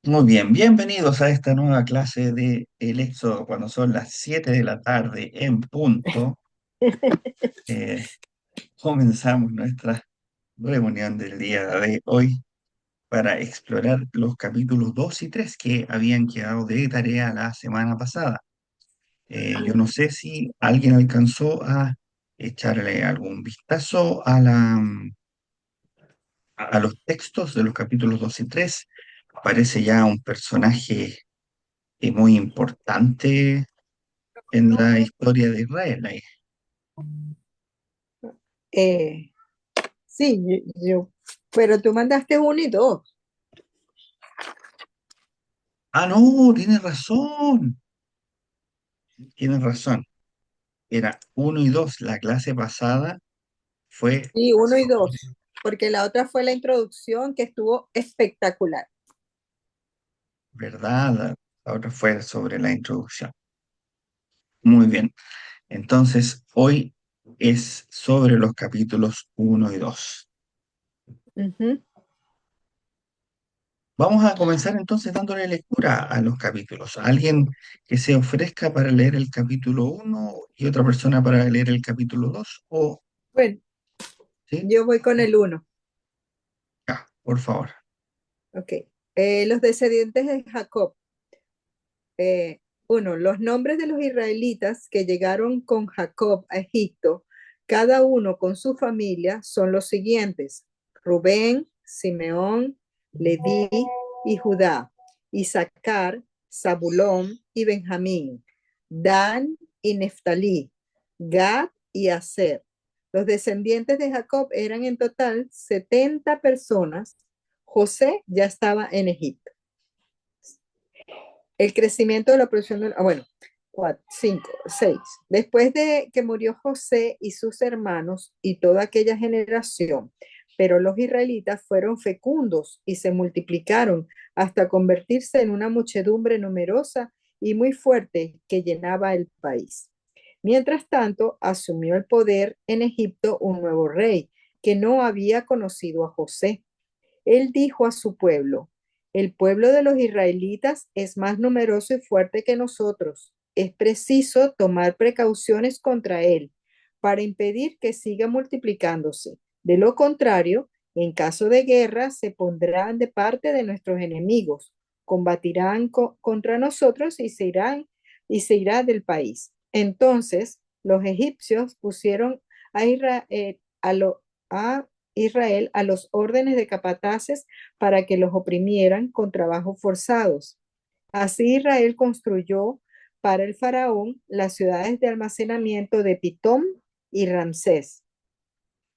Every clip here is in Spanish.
Muy bien, bienvenidos a esta nueva clase de El Éxodo cuando son las 7 de la tarde en punto. Eh, Comenzamos nuestra reunión del día de hoy para explorar los capítulos 2 y 3 que habían quedado de tarea la semana pasada. Yo no sé si alguien alcanzó a echarle algún vistazo a los textos de los capítulos 2 y 3. Aparece ya un personaje muy importante en la historia de Israel. Ahí. Eh, sí, pero tú mandaste uno y dos. Ah, no, tienes razón. Era uno y dos. La clase pasada fue Sí, uno y sobre, dos, porque la otra fue la introducción que estuvo espectacular. ¿verdad? La otra fue sobre la introducción. Muy bien. Entonces, hoy es sobre los capítulos uno y 2. Ujú. Vamos a comenzar entonces dándole lectura a los capítulos. ¿Alguien que se ofrezca para leer el capítulo uno y otra persona para leer el capítulo 2? ¿O Bueno, sí? yo voy con el uno. Ya, por favor. Ok. Los descendientes de Jacob. Uno, los nombres de los israelitas que llegaron con Jacob a Egipto, cada uno con su familia, son los siguientes: Rubén, Simeón, Leví y Judá, Isaacar, Zabulón y Benjamín, Dan y Neftalí, Gad y Aser. Los descendientes de Jacob eran en total 70 personas. José ya estaba en Egipto. El crecimiento de la producción bueno, cuatro, cinco, seis. Después de que murió José y sus hermanos y toda aquella generación, pero los israelitas fueron fecundos y se multiplicaron hasta convertirse en una muchedumbre numerosa y muy fuerte que llenaba el país. Mientras tanto, asumió el poder en Egipto un nuevo rey que no había conocido a José. Él dijo a su pueblo: el pueblo de los israelitas es más numeroso y fuerte que nosotros. Es preciso tomar precauciones contra él para impedir que siga multiplicándose. De lo contrario, en caso de guerra, se pondrán de parte de nuestros enemigos, combatirán contra nosotros y se irá del país. Entonces, los egipcios pusieron a a Israel a los órdenes de capataces para que los oprimieran con trabajos forzados. Así Israel construyó para el faraón las ciudades de almacenamiento de Pitón y Ramsés.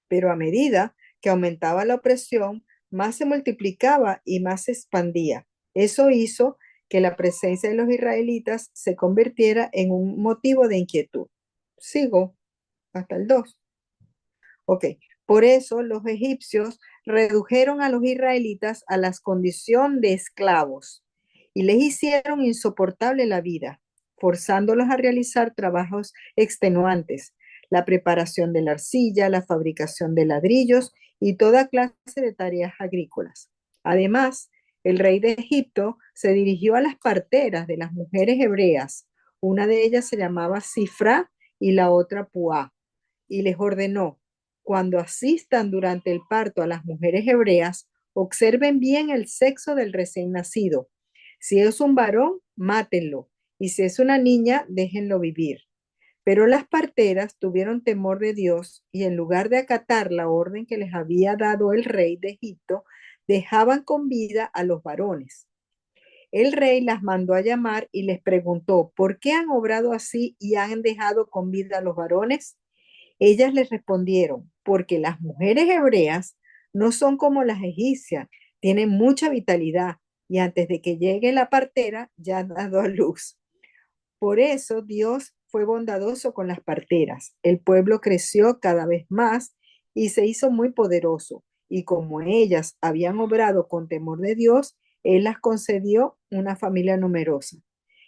Pero a medida que aumentaba la opresión, más se multiplicaba y más se expandía. Eso hizo que la presencia de los israelitas se convirtiera en un motivo de inquietud. Sigo hasta el 2. Ok, por eso los egipcios redujeron a los israelitas a la condición de esclavos y les hicieron insoportable la vida, forzándolos a realizar trabajos extenuantes: la preparación de la arcilla, la fabricación de ladrillos y toda clase de tareas agrícolas. Además, el rey de Egipto se dirigió a las parteras de las mujeres hebreas. Una de ellas se llamaba Sifra y la otra Puá, y les ordenó: cuando asistan durante el parto a las mujeres hebreas, observen bien el sexo del recién nacido. Si es un varón, mátenlo, y si es una niña, déjenlo vivir. Pero las parteras tuvieron temor de Dios y, en lugar de acatar la orden que les había dado el rey de Egipto, dejaban con vida a los varones. El rey las mandó a llamar y les preguntó: ¿por qué han obrado así y han dejado con vida a los varones? Ellas les respondieron: porque las mujeres hebreas no son como las egipcias, tienen mucha vitalidad y antes de que llegue la partera ya han dado a luz. Por eso Dios fue bondadoso con las parteras. El pueblo creció cada vez más y se hizo muy poderoso. Y como ellas habían obrado con temor de Dios, Él las concedió una familia numerosa.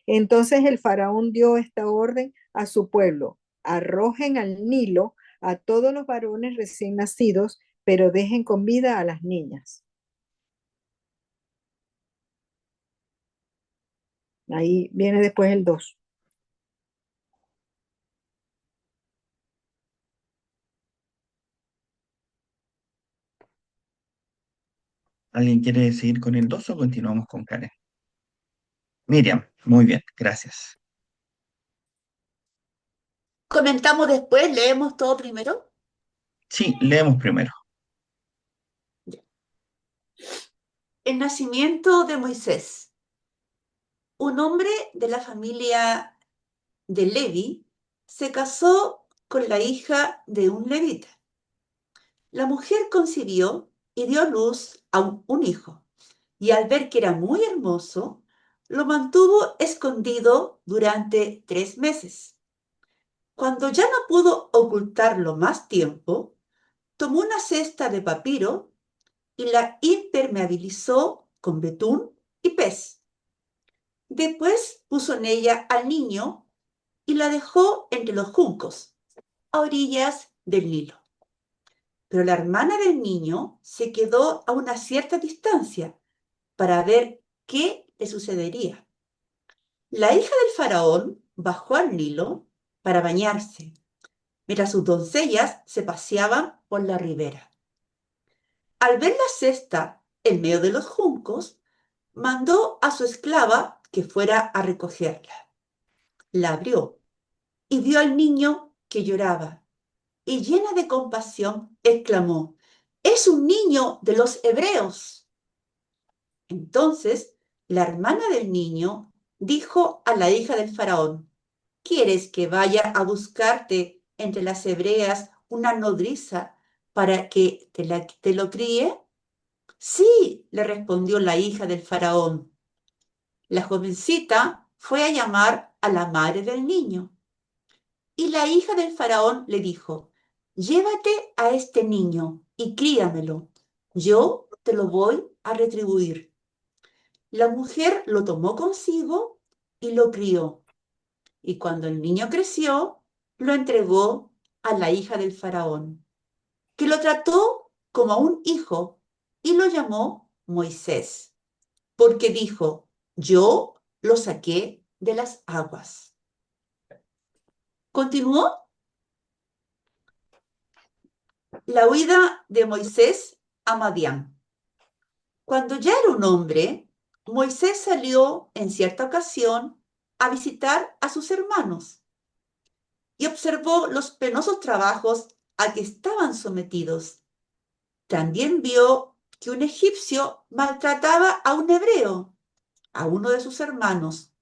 Entonces el faraón dio esta orden a su pueblo: arrojen al Nilo a todos los varones recién nacidos, pero dejen con vida a las niñas. Ahí viene después el 2. ¿Alguien quiere seguir con el 2 o continuamos con Karen? Miriam, muy bien, gracias. Comentamos después, leemos todo primero. Sí, leemos primero. El nacimiento de Moisés. Un hombre de la familia de Levi se casó con la hija de un levita. La mujer concibió y dio a luz a un hijo, y al ver que era muy hermoso, lo mantuvo escondido durante 3 meses. Cuando ya no pudo ocultarlo más tiempo, tomó una cesta de papiro y la impermeabilizó con betún y pez. Después puso en ella al niño y la dejó entre los juncos, a orillas del Nilo. Pero la hermana del niño se quedó a una cierta distancia para ver qué le sucedería. La hija del faraón bajó al Nilo para bañarse, mientras sus doncellas se paseaban por la ribera. Al ver la cesta en medio de los juncos, mandó a su esclava que fuera a recogerla. La abrió y vio al niño que lloraba, y llena de compasión exclamó: «¡Es un niño de los hebreos!». Entonces la hermana del niño dijo a la hija del faraón: «¿Quieres que vaya a buscarte entre las hebreas una nodriza para que te lo críe?». «Sí», le respondió la hija del faraón. La jovencita fue a llamar a la madre del niño. Y la hija del faraón le dijo: «Llévate a este niño y críamelo. Yo te lo voy a retribuir». La mujer lo tomó consigo y lo crió. Y cuando el niño creció, lo entregó a la hija del faraón, que lo trató como a un hijo y lo llamó Moisés, porque dijo: «Yo lo saqué de las aguas». Continuó la huida de Moisés a Madián. Cuando ya era un hombre, Moisés salió en cierta ocasión a visitar a sus hermanos y observó los penosos trabajos a que estaban sometidos. También vio que un egipcio maltrataba a un hebreo, a uno de sus hermanos.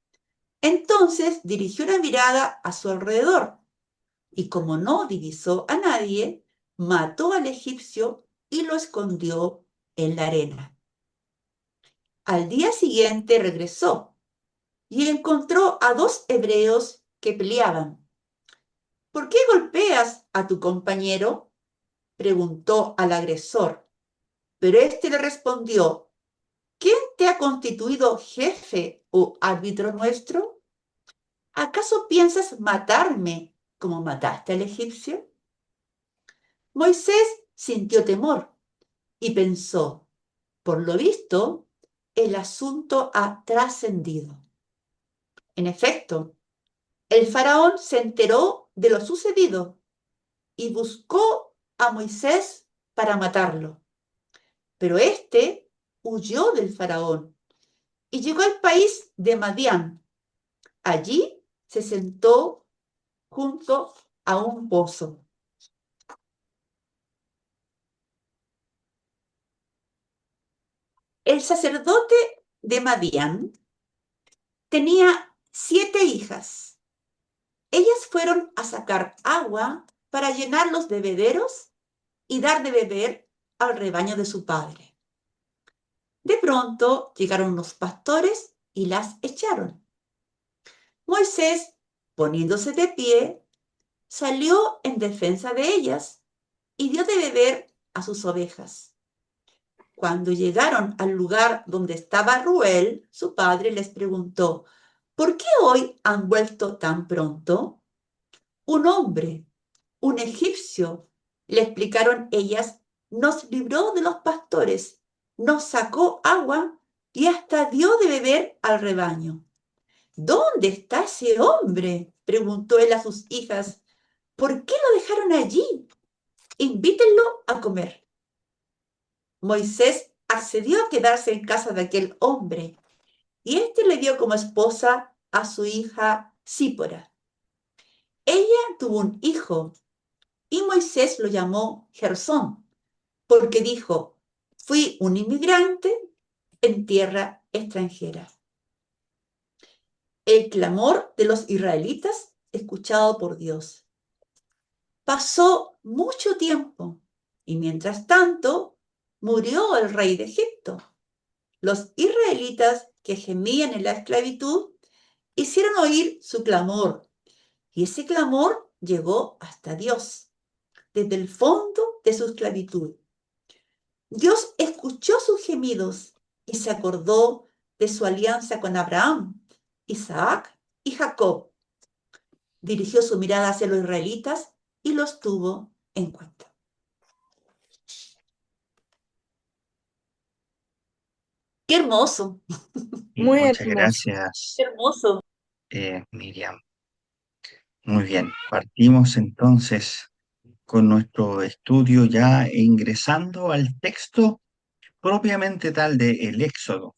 Entonces dirigió una mirada a su alrededor y, como no divisó a nadie, mató al egipcio y lo escondió en la arena. Al día siguiente regresó y encontró a 2 hebreos que peleaban. «¿Por qué golpeas a tu compañero?», preguntó al agresor. Pero éste le respondió: «¿Quién te ha constituido jefe o árbitro nuestro? ¿Acaso piensas matarme como mataste al egipcio?». Moisés sintió temor y pensó: «Por lo visto, el asunto ha trascendido». En efecto, el faraón se enteró de lo sucedido y buscó a Moisés para matarlo. Pero éste huyó del faraón y llegó al país de Madián. Allí se sentó junto a un pozo. El sacerdote de Madián tenía 7 hijas. Ellas fueron a sacar agua para llenar los bebederos y dar de beber al rebaño de su padre. De pronto llegaron los pastores y las echaron. Moisés, poniéndose de pie, salió en defensa de ellas y dio de beber a sus ovejas. Cuando llegaron al lugar donde estaba Ruel, su padre les preguntó: «¿Por qué hoy han vuelto tan pronto?». «Un hombre, un egipcio», le explicaron ellas, «nos libró de los pastores, nos sacó agua y hasta dio de beber al rebaño». ¿Dónde está ese hombre?, preguntó él a sus hijas. ¿Por qué lo dejaron allí? Invítenlo a comer. Moisés accedió a quedarse en casa de aquel hombre y éste le dio como esposa a su hija Sípora. Ella tuvo un hijo y Moisés lo llamó Gersón, porque dijo: fui un inmigrante en tierra extranjera. El clamor de los israelitas escuchado por Dios. Pasó mucho tiempo y mientras tanto murió el rey de Egipto. Los israelitas que gemían en la esclavitud hicieron oír su clamor y ese clamor llegó hasta Dios, desde el fondo de su esclavitud. Dios escuchó sus gemidos y se acordó de su alianza con Abraham, Isaac y Jacob. Dirigió su mirada hacia los israelitas y los tuvo en cuenta. ¡Qué hermoso! Y Muy muchas hermoso. gracias, ¡Qué hermoso! Miriam. Muy bien, partimos entonces con nuestro estudio ya ingresando al texto propiamente tal de el Éxodo,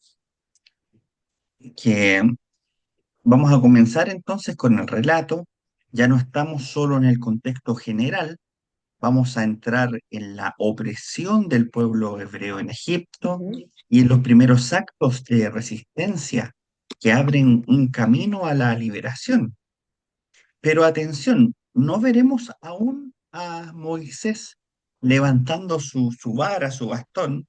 que vamos a comenzar entonces con el relato. Ya no estamos solo en el contexto general, vamos a entrar en la opresión del pueblo hebreo en Egipto Ujú. y en los primeros actos de resistencia que abren un camino a la liberación. Pero atención, no veremos aún a Moisés levantando su vara, su bastón,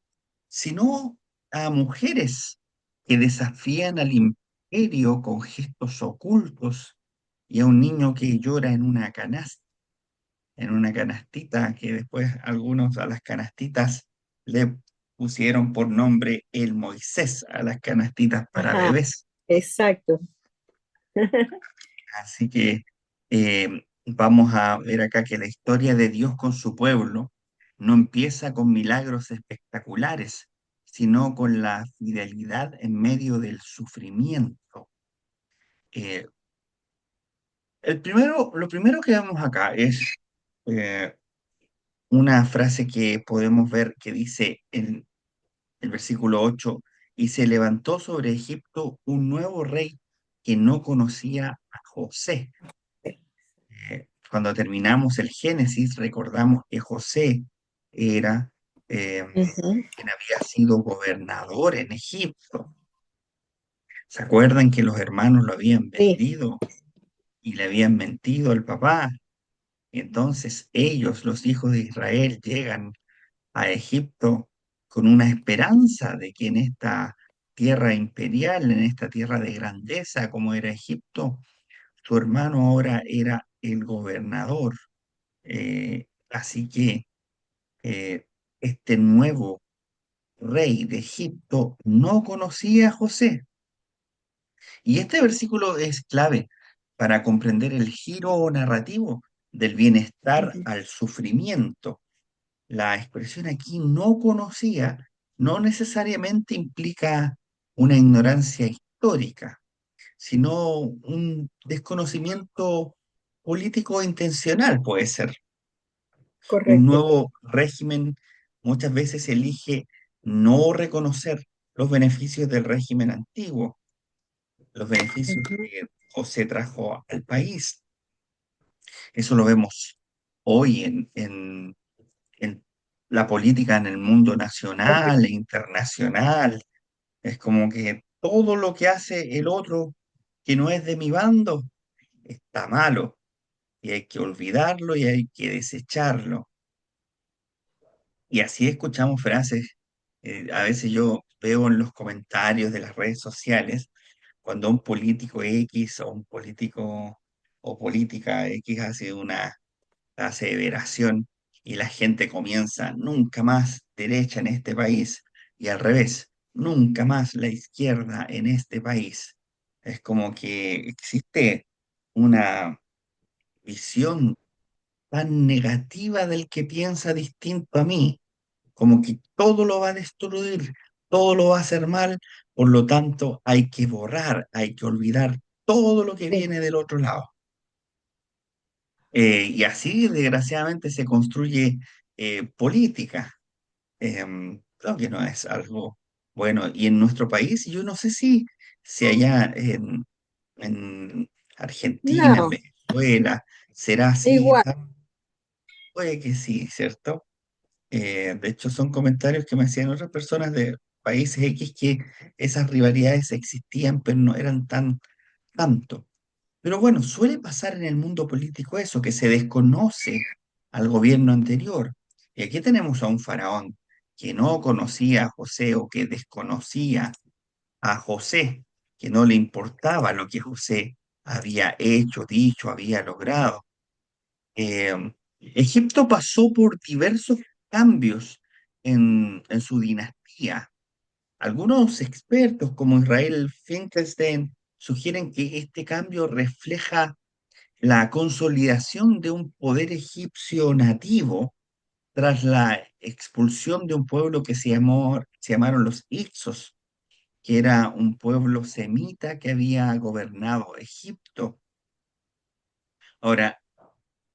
sino a mujeres que desafían al imperio con gestos ocultos y a un niño que llora en una canasta, en una canastita que después algunos a las canastitas le pusieron por nombre el Moisés a las canastitas para Ajá, bebés. exacto. Así que vamos a ver acá que la historia de Dios con su pueblo no empieza con milagros espectaculares, sino con la fidelidad en medio del sufrimiento. Eh, lo primero que vemos acá es eh, una frase que podemos ver que dice en el versículo 8: y se levantó sobre Egipto un nuevo rey que no conocía a José. Cuando terminamos el Génesis, recordamos que José era Ujú. quien había sido gobernador en Egipto. ¿Se acuerdan que los hermanos lo habían Sí. vendido y le habían mentido al papá? Entonces ellos, los hijos de Israel, llegan a Egipto con una esperanza de que en esta tierra imperial, en esta tierra de grandeza como era Egipto, su hermano ahora era el gobernador. Así que este nuevo rey de Egipto no conocía a José. Y este versículo es clave para comprender el giro narrativo del bienestar Ujú. al sufrimiento. La expresión aquí no conocía no necesariamente implica una ignorancia histórica, sino un desconocimiento político intencional, puede ser. Un Correcto. nuevo régimen muchas veces elige no reconocer los beneficios del régimen antiguo, los beneficios Ujú. que José trajo al país. Eso lo vemos hoy en la política en el mundo nacional Correcto. e internacional. Es como que todo lo que hace el otro que no es de mi bando está malo y hay que olvidarlo y hay que desecharlo. Y así escuchamos frases. A veces yo veo en los comentarios de las redes sociales cuando un político X o un político o política X hace una aseveración y la gente comienza: nunca más derecha en este país, y al revés, nunca más la izquierda en este país. Es como que existe una visión tan negativa del que piensa distinto a mí, como que todo lo va a destruir, todo lo va a hacer mal, por lo tanto hay que borrar, hay que olvidar todo lo que sí. viene del otro lado. Y así, desgraciadamente, se construye política. Creo que no es algo bueno. Y en nuestro país, yo no sé si allá en Argentina, en No, Venezuela, será así. igual. Puede que sí, ¿cierto? De hecho, son comentarios que me hacían otras personas de países X que esas rivalidades existían, pero no eran tanto. Pero bueno, suele pasar en el mundo político eso, que se desconoce al gobierno anterior. Y aquí tenemos a un faraón que no conocía a José o que desconocía a José, que no le importaba lo que José había hecho, dicho, había logrado. Eh, Egipto pasó por diversos cambios en su dinastía. Algunos expertos, como Israel Finkelstein, sugieren que este cambio refleja la consolidación de un poder egipcio nativo tras la expulsión de un pueblo que se llamaron los Hyksos, que era un pueblo semita que había gobernado Egipto. Ahora,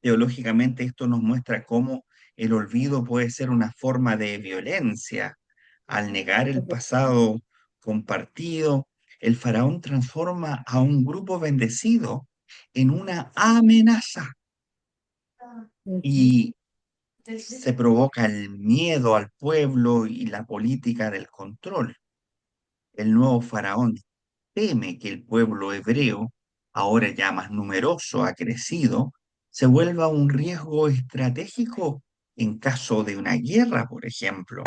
teológicamente esto nos muestra cómo el olvido puede ser una forma de violencia. Al negar el pasado compartido, el faraón transforma a un grupo bendecido en una amenaza Ujú. y se provoca el miedo al pueblo y la política del control. El nuevo faraón teme que el pueblo hebreo, ahora ya más numeroso, ha crecido, se vuelva un riesgo estratégico en caso de una guerra, por ejemplo.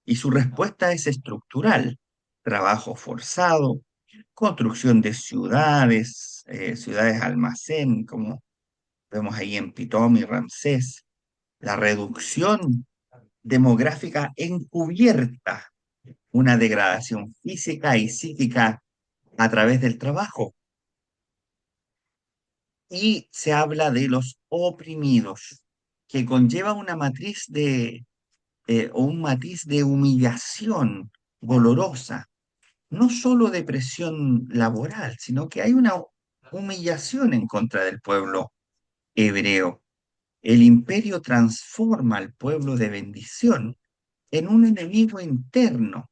Y su respuesta es estructural: trabajo forzado, construcción de ciudades, ciudades almacén, como vemos ahí en Pitón y Ramsés, la reducción demográfica encubierta, una degradación física y psíquica a través del trabajo. Y se habla de los oprimidos, que conlleva una matriz o un matiz de humillación dolorosa, no solo de presión laboral, sino que hay una humillación en contra del pueblo hebreo. El imperio transforma al pueblo de bendición en un enemigo interno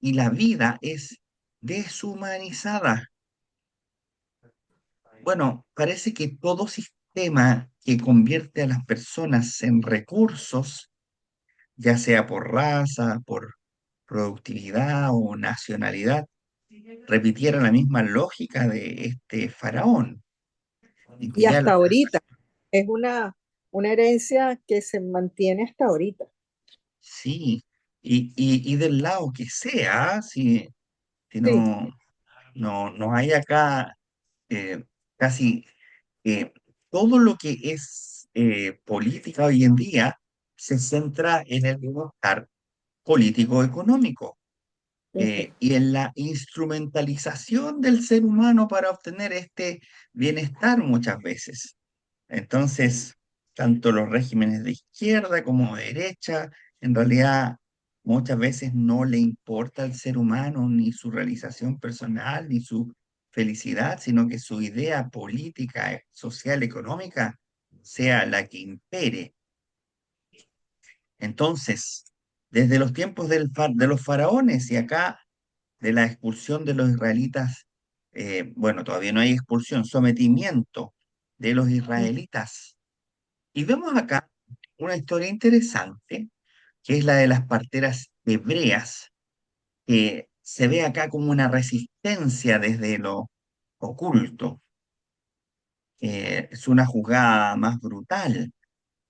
y la vida es deshumanizada. Bueno, parece que todo sistema que convierte a las personas en recursos, ya sea por raza, por productividad o nacionalidad, repitiera la misma lógica de este faraón, en que Y ya hasta ahorita es una herencia que se mantiene hasta ahorita. sí, y del lado que sea, si Sí. no hay acá eh, casi eh, todo lo que es política hoy en día se centra en el bienestar político-económico Ujú. y en la instrumentalización del ser humano para obtener este bienestar muchas veces. Entonces, tanto los regímenes de izquierda como de derecha, en realidad muchas veces no le importa al ser humano ni su realización personal ni su felicidad, sino que su idea política, social, económica sea la que impere. Entonces, desde los tiempos de los faraones y acá de la expulsión de los israelitas, bueno, todavía no hay expulsión, sometimiento de los israelitas. Y vemos acá una historia interesante, que es la de las parteras hebreas, que se ve acá como una resistencia desde lo oculto. Es una jugada más brutal.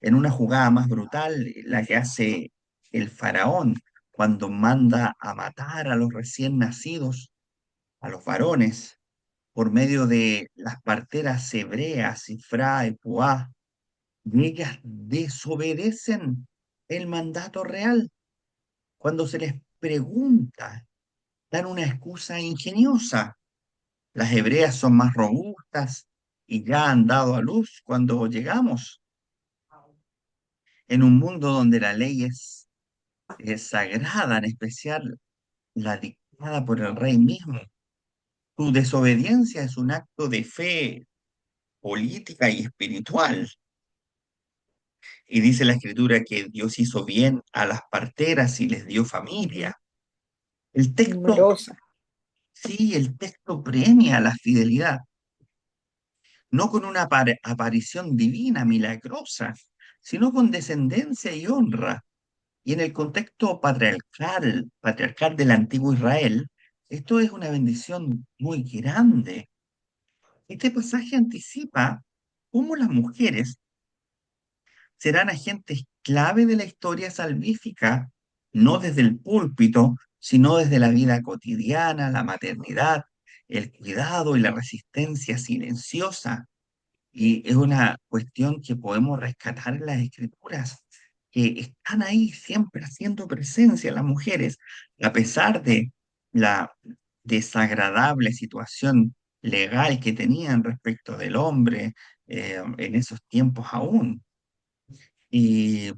En una jugada más brutal, la que hace el faraón cuando manda a matar a los recién nacidos, a los varones, por medio de las parteras hebreas, Sifra y Puá, y ellas desobedecen el mandato real. Cuando se les pregunta, dan una excusa ingeniosa. Las hebreas son más robustas y ya han dado a luz cuando llegamos. En un mundo donde la ley es sagrada, en especial la dictada por el rey mismo. Su desobediencia es un acto de fe política y espiritual. Y dice la escritura que Dios hizo bien a las parteras y les dio familia. El texto, Numerosa. sí, el texto premia la fidelidad, no con una aparición divina milagrosa, sino con descendencia y honra. Y en el contexto patriarcal del antiguo Israel, esto es una bendición muy grande. Este pasaje anticipa cómo las mujeres serán agentes clave de la historia salvífica, no desde el púlpito, sino desde la vida cotidiana, la maternidad, el cuidado y la resistencia silenciosa. Y es una cuestión que podemos rescatar en las escrituras, que están ahí siempre haciendo presencia las mujeres, a pesar de la desagradable situación legal que tenían respecto del hombre en esos tiempos aún. Y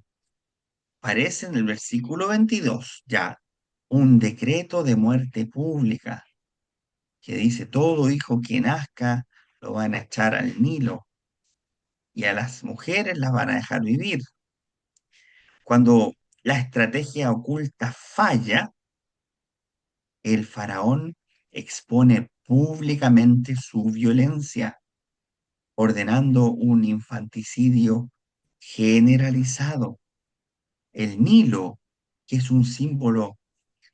aparece en el versículo 22 ya un decreto de muerte pública que dice, todo hijo que nazca lo van a echar al Nilo y a las mujeres las van a dejar vivir. Cuando la estrategia oculta falla, el faraón expone públicamente su violencia, ordenando un infanticidio generalizado. El Nilo, que es un símbolo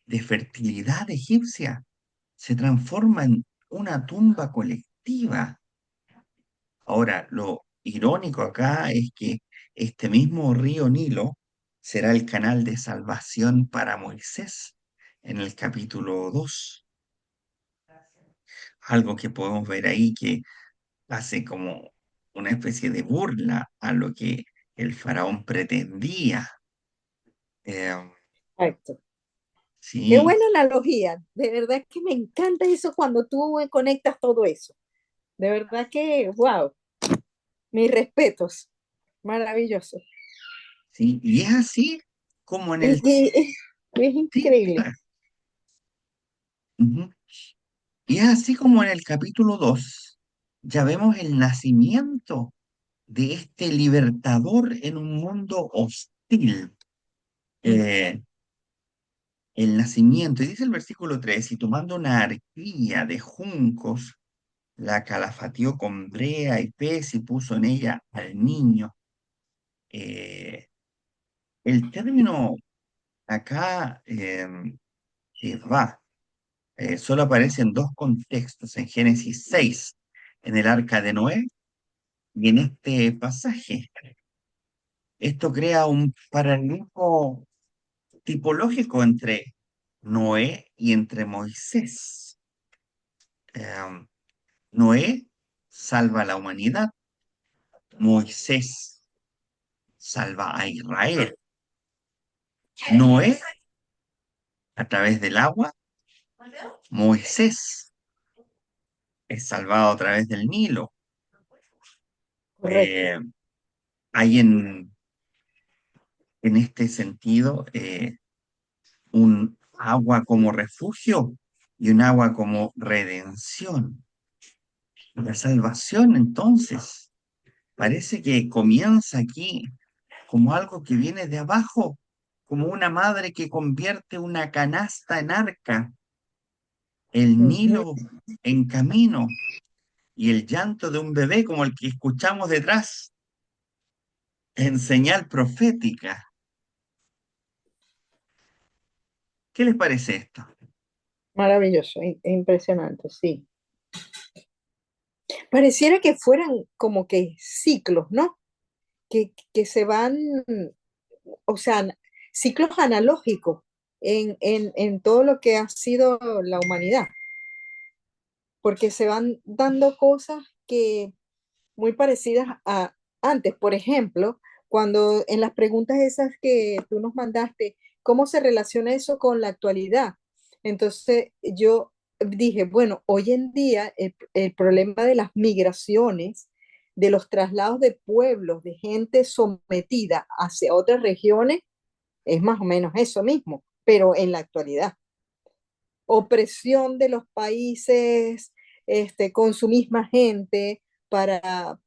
de fertilidad egipcia, se transforma en una tumba colectiva. Ahora, lo irónico acá es que este mismo río Nilo será el canal de salvación para Moisés en el capítulo 2. Algo que podemos ver ahí que hace como una especie de burla a lo que el faraón pretendía. Eh, Exacto. Qué sí, buena analogía. De verdad que me encanta eso cuando tú conectas todo eso. De verdad que, wow, mis respetos. Maravilloso. sí, y es así como en el... Es Sí, increíble. ujú. Y es así como en el capítulo 2 ya vemos el nacimiento de este libertador en un mundo hostil. Eh, el nacimiento, y dice el versículo 3 y tomando una arquilla de juncos, la calafateó con brea y pez y puso en ella al niño. Eh, el término acá, va, solo aparece en dos contextos, en Génesis 6 en el arca de Noé, y en este pasaje. Esto crea un paralelismo tipológico entre Noé y entre Moisés. Eh, Noé salva a la humanidad, Moisés salva a Israel. Noé a través del agua, Moisés es salvado a través del Nilo. Correcto. Eh, hay en este sentido un agua como refugio y un agua como redención. La salvación, entonces, parece que comienza aquí como algo que viene de abajo, como una madre que convierte una canasta en arca, el Ujú. Nilo en camino y el llanto de un bebé como el que escuchamos detrás en señal profética. ¿Qué les parece esto? Maravilloso, impresionante, sí. Pareciera que fueran como que ciclos, ¿no? Que se van, o sea, ciclos analógicos en todo lo que ha sido la humanidad, porque se van dando cosas que muy parecidas a antes. Por ejemplo, cuando en las preguntas esas que tú nos mandaste, ¿cómo se relaciona eso con la actualidad? Entonces yo dije, bueno, hoy en día el problema de las migraciones, de los traslados de pueblos, de gente sometida hacia otras regiones, es más o menos eso mismo, pero en la actualidad. Opresión de los países con su misma gente para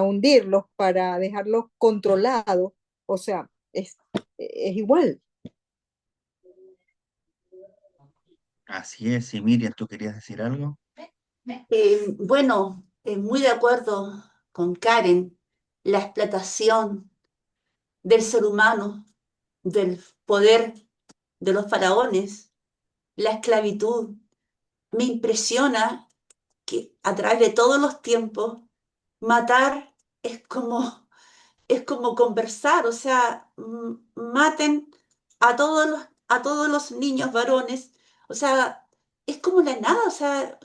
hundirlos, para dejarlos controlados. O sea, es igual. Así es, y Miriam, ¿tú querías decir algo? Bueno, muy de acuerdo con Karen, la explotación del ser humano, del poder de los faraones, la esclavitud. Me impresiona que a través de todos los tiempos, matar es como, es como conversar, o sea, maten a todos los niños varones, o sea, es como la nada, o sea,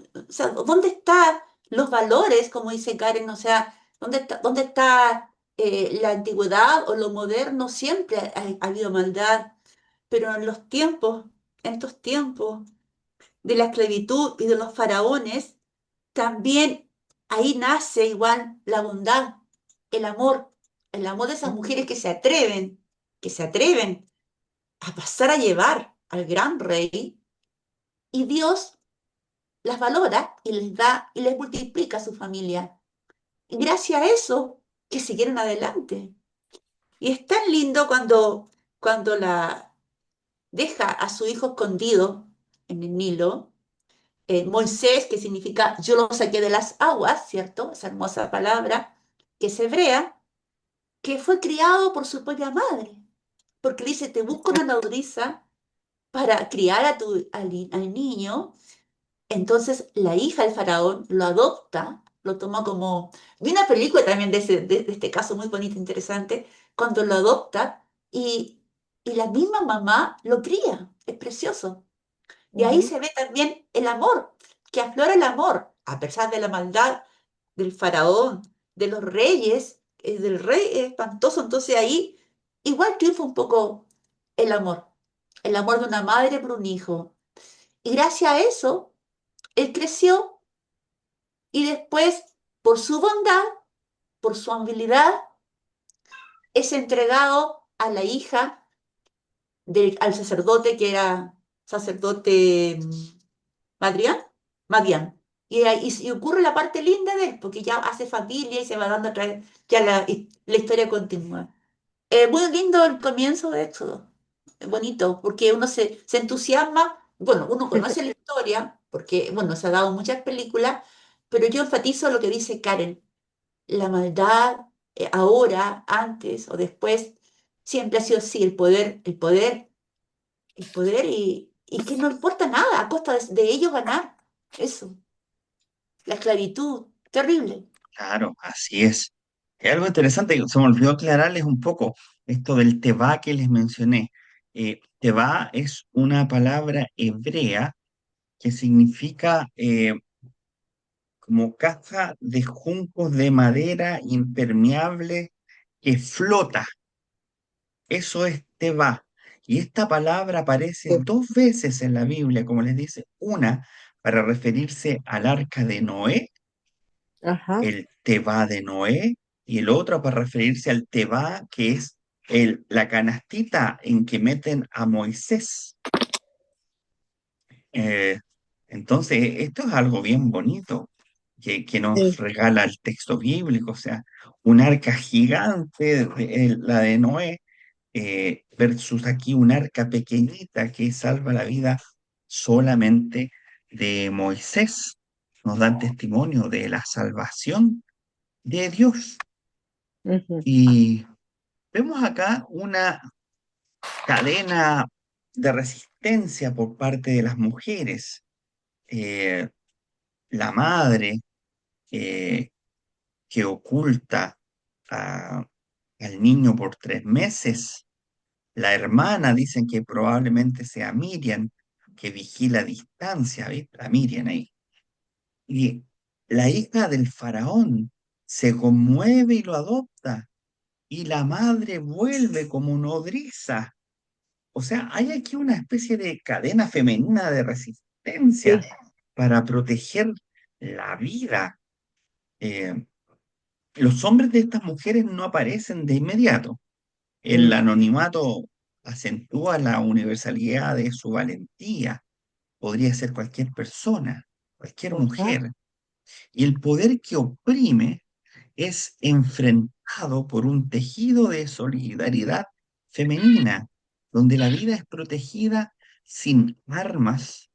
¿dónde están los valores, como dice Karen? O sea, dónde está la antigüedad o lo moderno? Siempre ha habido maldad, pero en estos tiempos de la esclavitud y de los faraones, también ahí nace igual la bondad, el amor, el amor de esas mujeres que se atreven a pasar a llevar al gran rey y Dios las valora y les da y les multiplica a su familia. Y gracias a eso que siguieron adelante. Y es tan lindo cuando la deja a su hijo escondido en el Nilo. Moisés, que significa yo lo saqué de las aguas, ¿cierto? Esa hermosa palabra que es hebrea, que fue criado por su propia madre, porque le dice, te busco una nodriza para criar al niño. Entonces la hija del faraón lo adopta, lo toma como... Vi una película también de este caso muy bonito, interesante, cuando lo adopta y la misma mamá lo cría, es precioso. Y ahí Ujú, se ve también el amor, que aflora el amor, a pesar de la maldad del faraón, de los reyes, del rey espantoso. Entonces ahí igual triunfa un poco el amor de una madre por un hijo. Y gracias a eso, él creció y después, por su bondad, por su habilidad, es entregado a la hija al sacerdote que era sacerdote Madrián, Madián. Y ocurre la parte linda de él, porque ya hace familia y se va dando a través, ya la historia continúa. Muy lindo el comienzo de Éxodo, bonito, porque uno se entusiasma, bueno, uno conoce la historia, porque, bueno, se ha dado muchas películas, pero yo enfatizo lo que dice Karen, la maldad, ahora, antes o después, siempre ha sido así, el poder y que no importa nada, a costa de ellos ganar, eso. La esclavitud, terrible. Claro, así es. Es algo interesante, se me olvidó aclararles un poco esto del tebá que les mencioné. Tebá es una palabra hebrea que significa como caja de juncos de madera impermeable que flota. Eso es tebá. Y esta palabra aparece sí, dos veces en la Biblia, como les dice, una para referirse al arca de Noé, ajá, el Tebá de Noé, y el otro para referirse al Tebá, que es la canastita en que meten a Moisés. Eh, entonces, esto es algo bien bonito que nos sí, regala el texto bíblico, o sea, un arca gigante, la de Noé, versus aquí un arca pequeñita que salva la vida solamente de Moisés. Nos dan testimonio de la salvación de Dios. ujú, Y vemos acá una cadena de resistencia por parte de las mujeres. Eh, la madre eh, que oculta a- al niño por 3 meses. La hermana dicen que probablemente sea Miriam, que vigila a distancia, ¿viste? A Miriam ahí. Y la hija del faraón se conmueve y lo adopta. Y la madre vuelve como nodriza. O sea, hay aquí una especie de cadena femenina de resistencia sí, para proteger la vida. Eh, los hombres de estas mujeres no aparecen de inmediato. El mm, anonimato acentúa la universalidad de su valentía. Podría ser cualquier persona, cualquier ajá, mujer. Y el poder que oprime es enfrentado por un tejido de solidaridad femenina, donde la vida es protegida sin armas,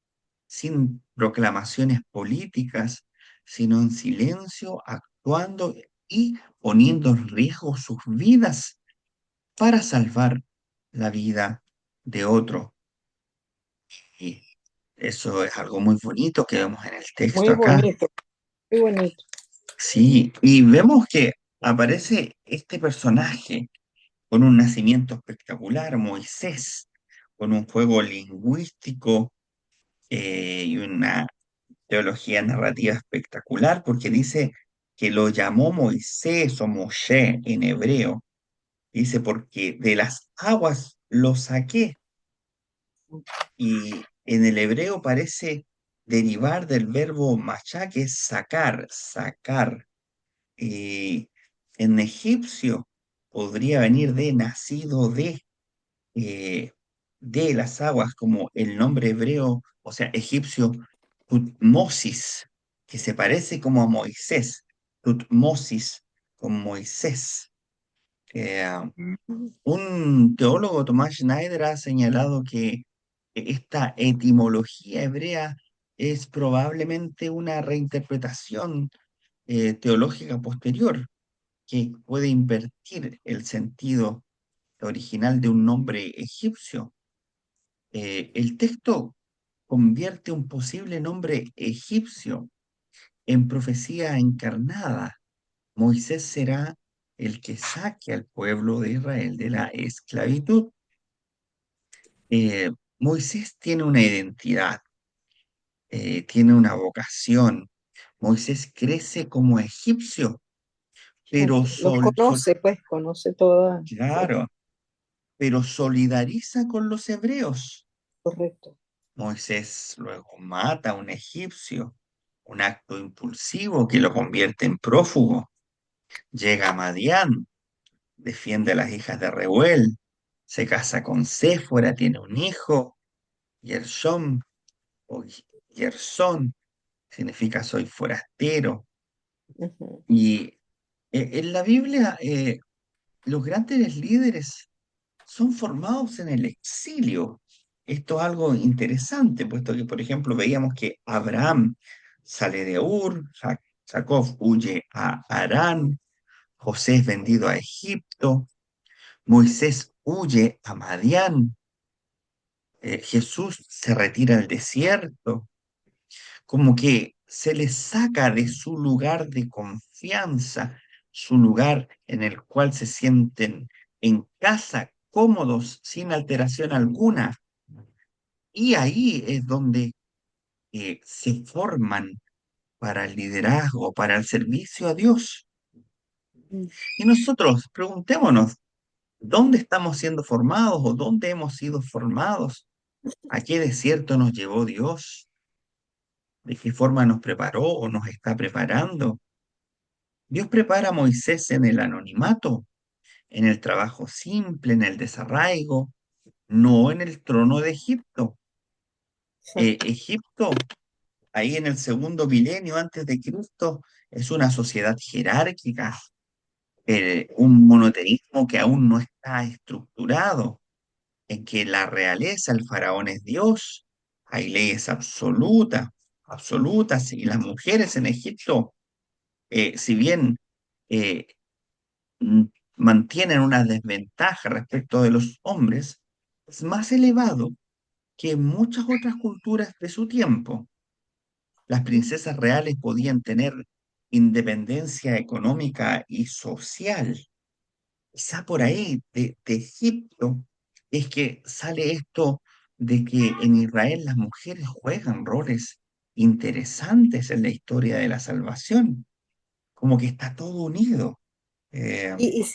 sin proclamaciones políticas, sino en silencio, actuando y poniendo en riesgo sus vidas para salvar la vida de otro. Y eso es algo muy bonito que vemos en el texto Muy acá. bonito, muy bonito. Sí, y vemos que aparece este personaje con un nacimiento espectacular, Moisés, con un juego lingüístico y una teología narrativa espectacular, porque dice que lo llamó Moisés o Moshe en hebreo. Dice, porque de las aguas lo saqué. Y en el hebreo parece derivar del verbo machá, que es sacar, sacar. Y en egipcio podría venir de nacido eh, de las aguas, como el nombre hebreo, o sea, egipcio, Tutmosis, que se parece como a Moisés, Tutmosis, con Moisés. Eh, un teólogo, Tomás Schneider, ha señalado que esta etimología hebrea es probablemente una reinterpretación teológica posterior que puede invertir el sentido original de un nombre egipcio. El texto convierte un posible nombre egipcio en profecía encarnada. Moisés será el que saque al pueblo de Israel de la esclavitud. Eh, Moisés tiene una identidad, tiene una vocación. Moisés crece como egipcio, pero Los conoce, pues conoce toda. claro, pero solidariza con los hebreos. Correcto. Moisés luego mata a un egipcio, un acto impulsivo que lo convierte en prófugo. Llega a Madián, defiende a las hijas de Reuel, se casa con Séfora, tiene un hijo, Gershom o Gersón, significa soy forastero. Ujú. Y en la Biblia los grandes líderes son formados en el exilio. Esto es algo interesante, puesto que, por ejemplo, veíamos que Abraham sale de Ur, Jacob huye a Harán, José es vendido a Egipto, Moisés huye a Madián, Jesús se retira al desierto, como que se les saca de su lugar de confianza, su lugar en el cual se sienten en casa, cómodos, sin alteración alguna. Y ahí es donde se forman para el liderazgo, para el servicio a Dios. Mm. Y nosotros preguntémonos, ¿dónde estamos siendo formados o dónde hemos sido formados? ¿A qué desierto nos llevó Dios? ¿De qué forma nos preparó o nos está preparando? Dios prepara a Moisés en el anonimato, en el trabajo simple, en el desarraigo, no en el trono de Egipto. Exacto. Egipto, ahí en el segundo milenio antes de Cristo, es una sociedad jerárquica, un monoteísmo que aún no está estructurado, en que la realeza, el faraón es Dios, hay leyes absolutas, absolutas, y las mujeres en Egipto, si bien eh, mm, mantienen una desventaja respecto de los hombres, es más elevado que en muchas otras culturas de su tiempo. Las princesas reales podían tener independencia económica y social. Quizá por ahí, de Egipto, es que sale esto de que en Israel las mujeres juegan roles interesantes en la historia de la salvación, como que está todo unido. Eh, Y,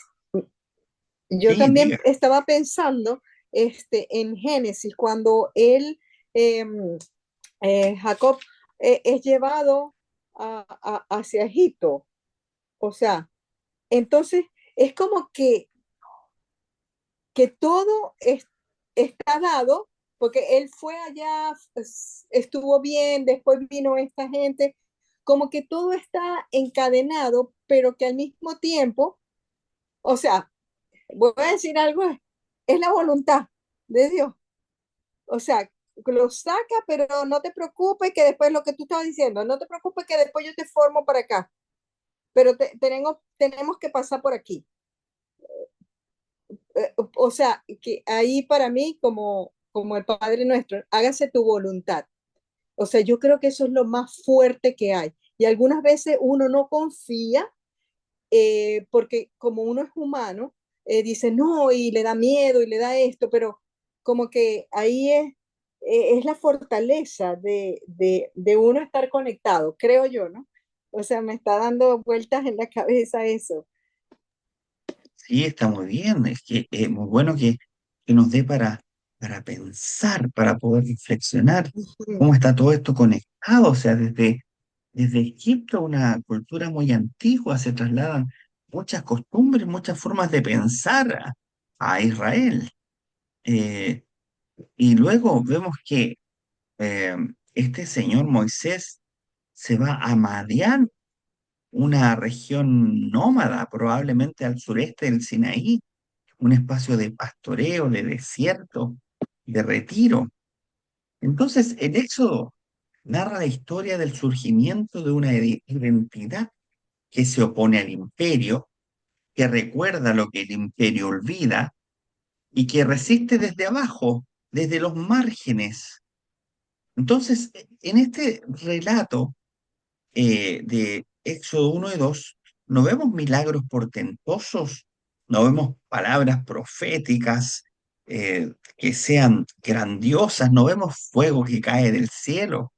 yo sí, también diga. estaba pensando en Génesis, cuando em, Jacob, es llevado hacia Egipto. O sea, entonces es como que todo está dado, porque él fue allá, estuvo bien, después vino esta gente, como que todo está encadenado, pero que al mismo tiempo, o sea, voy a decir algo, es la voluntad de Dios. O sea, lo saca, pero no te preocupes que después lo que tú estabas diciendo, no te preocupes que después yo te formo para acá, pero tenemos que pasar por aquí. O sea, que ahí para mí, como el Padre Nuestro, hágase tu voluntad. O sea, yo creo que eso es lo más fuerte que hay. Y algunas veces uno no confía porque como uno es humano, dice no y le da miedo y le da esto, pero como que ahí es la fortaleza de uno estar conectado, creo yo, ¿no? O sea, me está dando vueltas en la cabeza eso. Sí, está muy bien. Es que es muy bueno que nos dé para pensar, para poder reflexionar cómo está todo esto conectado. O sea, desde Egipto, una cultura muy antigua, se trasladan muchas costumbres, muchas formas de pensar a Israel. Eh, y luego vemos que eh, este señor Moisés se va a Madián, una región nómada, probablemente al sureste del Sinaí, un espacio de pastoreo, de desierto, de retiro. Entonces, el Éxodo narra la historia del surgimiento de una identidad que se opone al imperio, que recuerda lo que el imperio olvida y que resiste desde abajo, desde los márgenes. Entonces, en este relato de Éxodo 1 y 2, no vemos milagros portentosos, no vemos palabras proféticas que sean grandiosas, no vemos fuego que cae del cielo.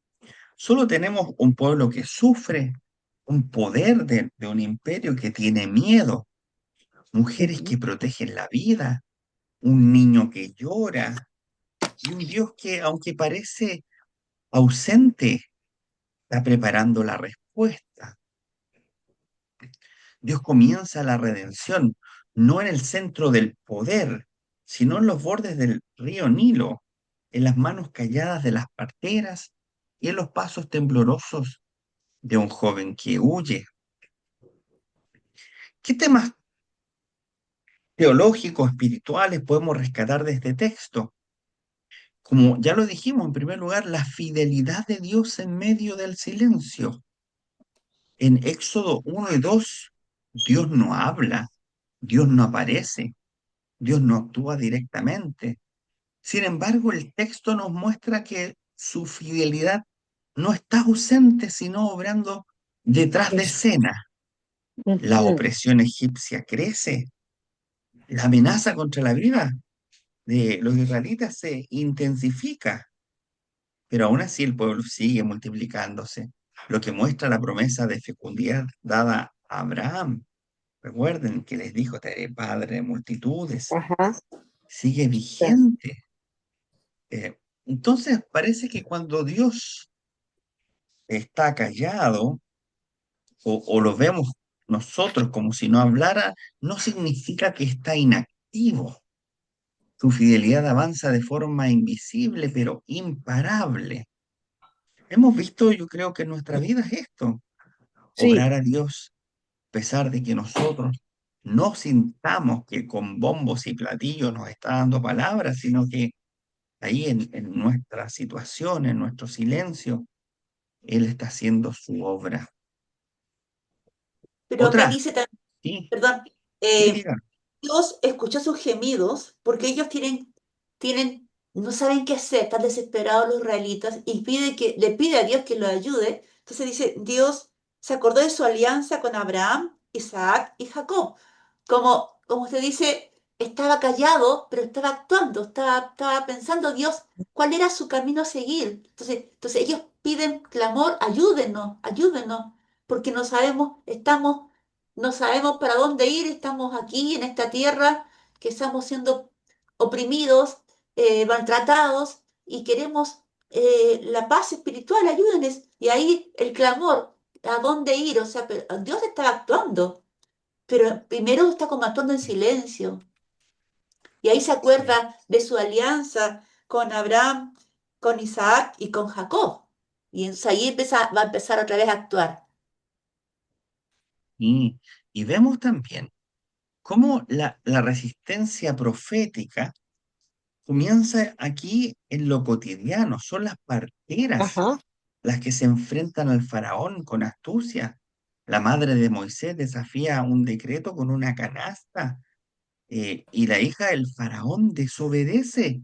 Solo tenemos un pueblo que sufre, un poder de un imperio que tiene miedo, mujeres Ujú. que protegen la vida, un niño que llora y un Dios que, aunque parece ausente, está preparando la respuesta. Dios comienza la redención, no en el centro del poder, sino en los bordes del río Nilo, en las manos calladas de las parteras y en los pasos temblorosos de un joven que huye. ¿Qué temas teológicos, espirituales podemos rescatar de este texto? Como ya lo dijimos, en primer lugar, la fidelidad de Dios en medio del silencio. En Éxodo 1 y 2, Dios no habla, Dios no aparece, Dios no actúa directamente. Sin embargo, el texto nos muestra que su fidelidad no está ausente, sino obrando detrás de Es- escena. La Ujú. opresión egipcia crece, la amenaza contra la vida de los israelitas se intensifica, pero aún así el pueblo sigue multiplicándose, lo que muestra la promesa de fecundidad dada a Abraham. Recuerden que les dijo, te haré padre de multitudes. Ajá. Sigue vigente. Eh, entonces parece que cuando Dios está callado o lo vemos nosotros como si no hablara, no significa que está inactivo. Su fidelidad avanza de forma invisible pero imparable. Hemos visto, yo creo que en nuestra vida es esto, Sí, obrar a Dios a pesar de que nosotros no sintamos que con bombos y platillos nos está dando palabras, sino que ahí en nuestra situación, en nuestro silencio, Él está haciendo su obra. Pero acá Otra, dice también, sí, perdón, sí, eh, diga. Dios escuchó sus gemidos porque ellos no saben qué hacer, están desesperados los israelitas y le pide a Dios que los ayude. Entonces dice, Dios se acordó de su alianza con Abraham, Isaac y Jacob. Como usted dice, estaba callado, pero estaba actuando, estaba pensando Dios cuál era su camino a seguir. Entonces ellos piden clamor, ayúdenos, ayúdenos, porque no sabemos para dónde ir, estamos aquí en esta tierra, que estamos siendo oprimidos, maltratados y queremos la paz espiritual, ayúdenos. Y ahí el clamor, ¿a dónde ir? O sea, Dios estaba actuando, pero primero está como actuando en silencio. Y ahí se Sí, acuerda de su alianza con Abraham, con Isaac y con Jacob. Y entonces ahí va a empezar otra vez a actuar. Y vemos también cómo la resistencia profética comienza aquí en lo cotidiano. Son las parteras Ajá, las que se enfrentan al faraón con astucia. La madre de Moisés desafía un decreto con una canasta, y la hija del faraón desobedece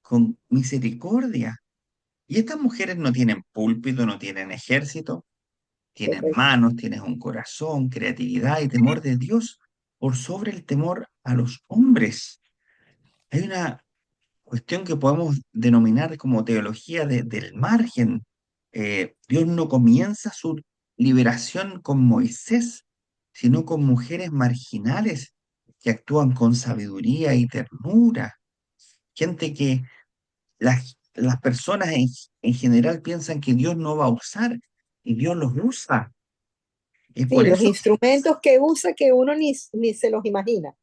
con misericordia. Y estas mujeres no tienen púlpito, no tienen ejército, tienen correcto. manos, tienen un corazón, creatividad y temor de Dios por sobre el temor a los hombres. Hay una cuestión que podemos denominar como teología del margen. Dios no comienza su liberación con Moisés, sino con mujeres marginales que actúan con sabiduría y ternura. Gente que las personas en general piensan que Dios no va a usar y Dios los usa. Es Sí, por los eso, instrumentos que usa que uno ni se los imagina.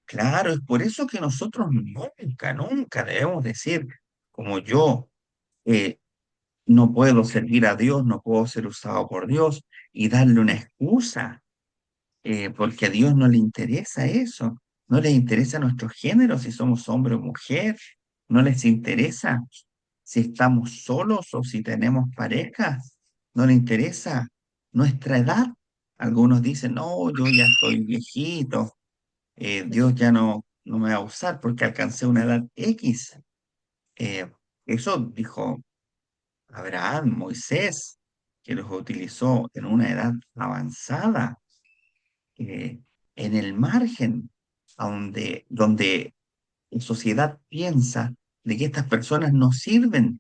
claro, es por eso que nosotros nunca, nunca debemos decir, como yo, eh, no puedo servir a Dios, no puedo ser usado por Dios y darle una excusa, porque a Dios no le interesa eso, no le interesa nuestro género, si somos hombre o mujer, no les interesa si estamos solos o si tenemos pareja, no le interesa nuestra edad. Algunos dicen, no, yo ya estoy viejito, Dios ya no me va a usar porque alcancé una edad X. Eh, Eso dijo Abraham, Moisés, que los utilizó en una edad avanzada, eh, en el margen, donde la sociedad piensa de que estas personas no sirven,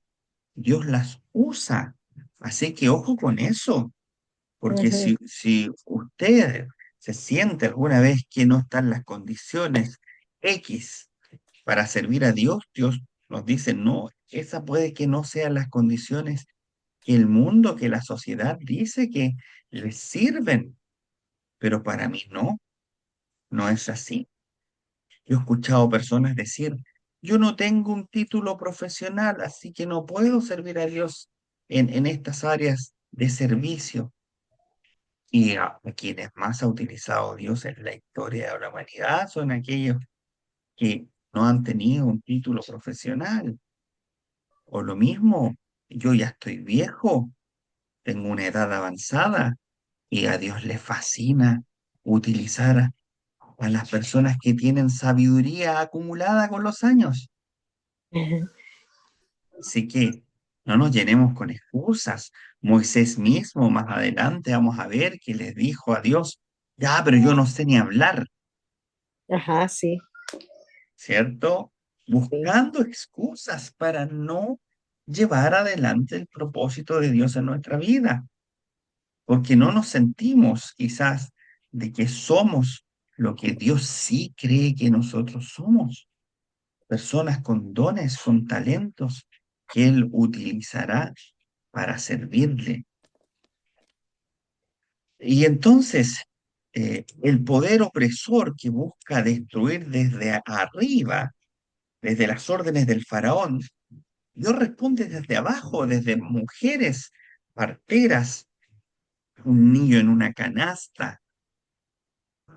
Dios las usa. Así que ojo con eso, porque Ujú, si usted se siente alguna vez que no están las condiciones X para servir a Dios, Dios nos dice, no, esa puede que no sean las condiciones que el mundo, que la sociedad dice que les sirven, pero para mí no, no es así. Yo he escuchado personas decir, yo no tengo un título profesional, así que no puedo servir a Dios en estas áreas de servicio. Y a quienes más ha utilizado Dios en la historia de la humanidad son aquellos que no han tenido un título profesional. O lo mismo, yo ya estoy viejo, tengo una edad avanzada y a Dios le fascina utilizar a las personas que tienen sabiduría acumulada con los años. ujú. Así que no nos llenemos con excusas. Moisés mismo, más adelante, vamos a ver que les dijo a Dios, ya, pero yo no sé ni hablar, Ajá, sí, ¿cierto? sí. Buscando excusas para no llevar adelante el propósito de Dios en nuestra vida, porque no nos sentimos quizás de que somos lo que Dios sí cree que nosotros somos, personas con dones, con talentos que Él utilizará para servirle. Y entonces, el poder opresor que busca destruir desde arriba, desde las órdenes del faraón, Dios responde desde abajo, desde mujeres, parteras, un niño en una canasta.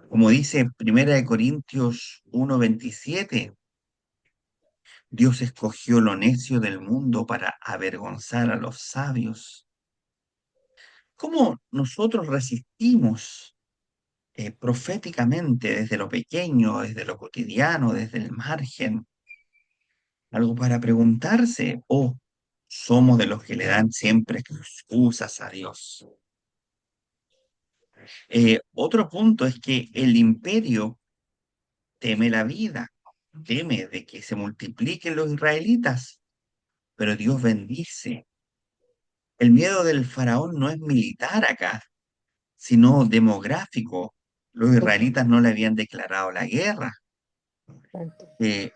Como dice Primera de Corintios 1:27, Dios escogió lo necio del mundo para avergonzar a los sabios. ¿Cómo nosotros resistimos proféticamente desde lo pequeño, desde lo cotidiano, desde el margen? Algo para preguntarse, o somos de los que le dan siempre excusas a Dios. Otro punto es que el imperio teme la vida, teme de que se multipliquen los israelitas, pero Dios bendice. El miedo del faraón no es militar acá, sino demográfico. Los israelitas no le habían declarado la guerra. Exacto. Eh,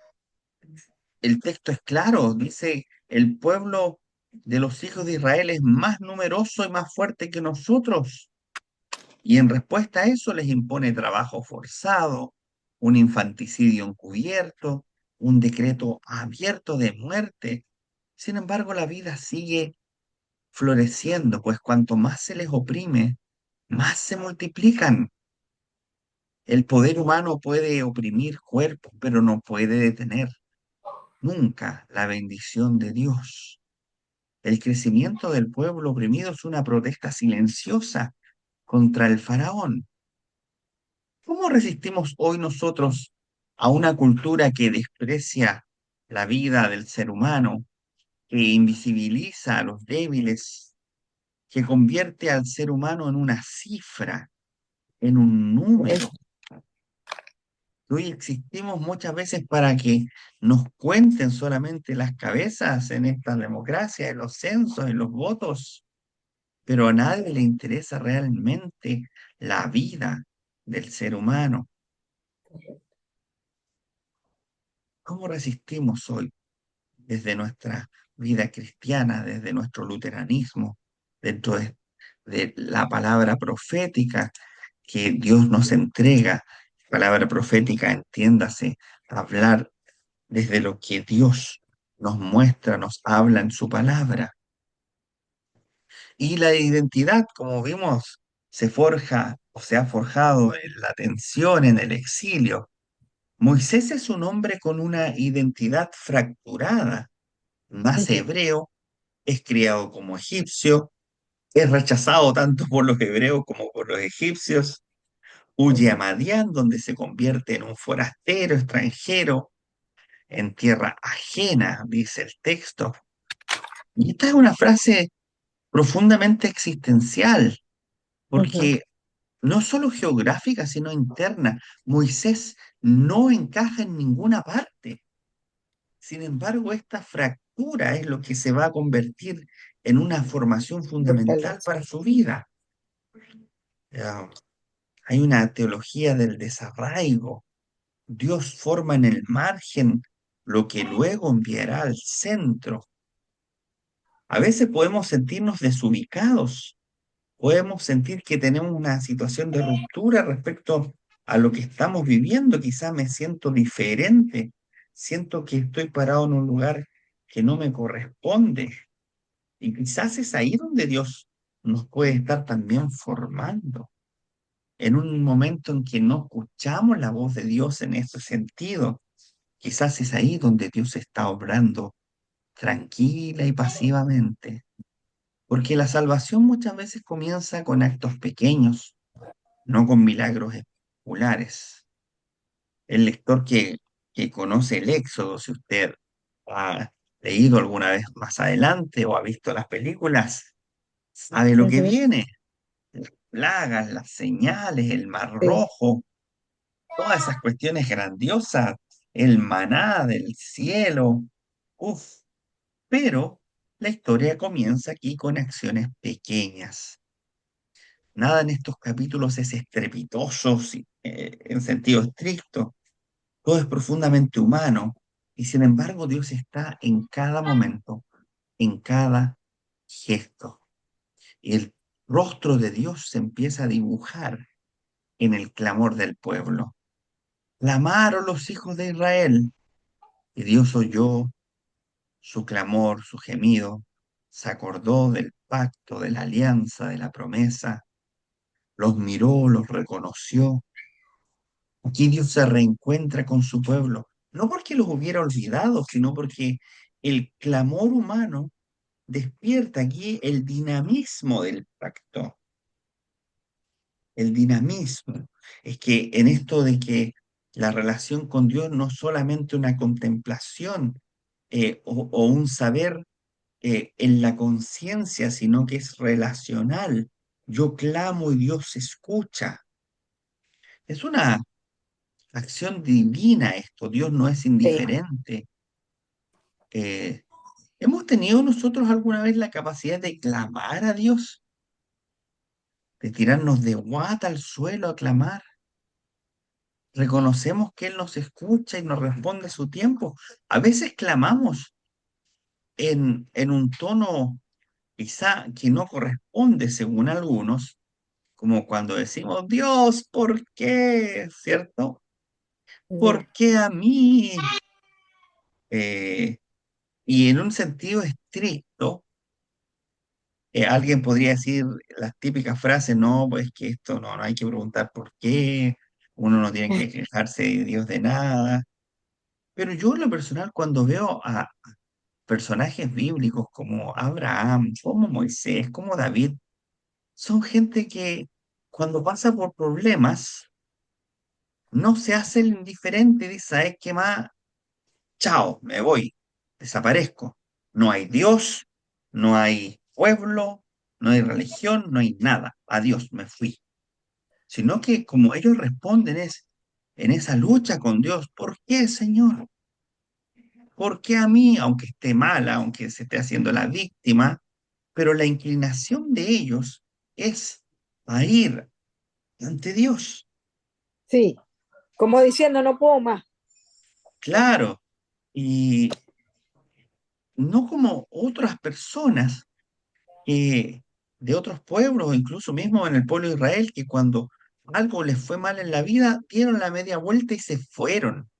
el texto es claro, dice, el pueblo de los hijos de Israel es más numeroso y más fuerte que nosotros. Y en respuesta a eso les impone trabajo forzado, un infanticidio encubierto, un decreto abierto de muerte. Sin embargo, la vida sigue floreciendo, pues cuanto más se les oprime, más se multiplican. El poder humano puede oprimir cuerpos, pero no puede detener nunca la bendición de Dios. El crecimiento del pueblo oprimido es una protesta silenciosa contra el faraón. ¿Cómo resistimos hoy nosotros a una cultura que desprecia la vida del ser humano, que invisibiliza a los débiles, que convierte al ser humano en una cifra, en un número? Hoy existimos muchas veces para que nos cuenten solamente las cabezas en esta democracia, en los censos, en los votos, pero a nadie le interesa realmente la vida del ser humano. ¿Cómo resistimos hoy desde nuestra vida cristiana, desde nuestro luteranismo, dentro de la palabra profética que Dios nos entrega? Palabra profética, entiéndase, hablar desde lo que Dios nos muestra, nos habla en su palabra. Y la identidad, como vimos, se forja o se ha forjado en la tensión, en el exilio. Moisés es un hombre con una identidad fracturada, nace Ujú, hebreo, es criado como egipcio, es rechazado tanto por los hebreos como por los egipcios, huye a ujú, Madián, donde se convierte en un forastero extranjero, en tierra ajena, dice el texto. Y esta es una frase profundamente existencial, ujú. porque no solo geográfica, sino interna. Moisés no encaja en ninguna parte. Sin embargo, esta fractura es lo que se va a convertir en una formación fundamental Fortaleza. para su vida. Ya, hay una teología del desarraigo. Dios forma en el margen lo que luego enviará al centro. A veces podemos sentirnos desubicados. Podemos sentir que tenemos una situación de ruptura respecto a lo que estamos viviendo. Quizás me siento diferente, siento que estoy parado en un lugar que no me corresponde. Y quizás es ahí donde Dios nos puede estar también formando, en un momento en que no escuchamos la voz de Dios en ese sentido. Quizás es ahí donde Dios está obrando tranquila y pasivamente. Porque la salvación muchas veces comienza con actos pequeños, no con milagros espectaculares. El lector que conoce el Éxodo, si usted ha leído alguna vez más adelante o ha visto las películas, sabe lo que Ujú, viene. Las plagas, las señales, el mar sí, rojo, todas esas cuestiones grandiosas, el maná del cielo. Uf, pero la historia comienza aquí con acciones pequeñas. Nada en estos capítulos es estrepitoso en sentido estricto. Todo es profundamente humano. Y sin embargo, Dios está en cada momento, en cada gesto. Y el rostro de Dios se empieza a dibujar en el clamor del pueblo. Clamaron los hijos de Israel, y Dios oyó su clamor, su gemido, se acordó del pacto, de la alianza, de la promesa, los miró, los reconoció. Aquí Dios se reencuentra con su pueblo, no porque los hubiera olvidado, sino porque el clamor humano despierta aquí el dinamismo del pacto. El dinamismo es que en esto de que la relación con Dios no es solamente una contemplación o un saber en la conciencia, sino que es relacional. Yo clamo y Dios escucha. Es una acción divina esto. Dios no es sí. indiferente. Eh, ¿Hemos tenido nosotros alguna vez la capacidad de clamar a Dios? De tirarnos de guata al suelo a clamar. Reconocemos que Él nos escucha y nos responde a su tiempo. A veces clamamos en un tono quizá que no corresponde según algunos, como cuando decimos, Dios, ¿por qué? ¿Cierto? Ujú, ¿Por qué a mí? Eh, y en un sentido estricto, Alguien podría decir las típicas frases, no, pues que esto no hay que preguntar por qué, uno no tiene que quejarse de Dios de nada. Pero yo en lo personal, cuando veo a personajes bíblicos como Abraham, como Moisés, como David, son gente que cuando pasa por problemas no se hace el indiferente, dice, ¿sabes qué más? Chao, me voy, desaparezco. No hay Dios, no hay pueblo, no hay religión, no hay nada. Adiós, me fui. Sino que como ellos responden es en esa lucha con Dios, ¿por qué, Señor? ¿Por qué a mí, aunque esté mala, aunque se esté haciendo la víctima? Pero la inclinación de ellos es a ir ante Dios. Sí, como diciendo, no puedo más. Claro, y no como otras personas que de otros pueblos, incluso mismo en el pueblo de Israel, que cuando algo les fue mal en la vida, dieron la media vuelta y se fueron.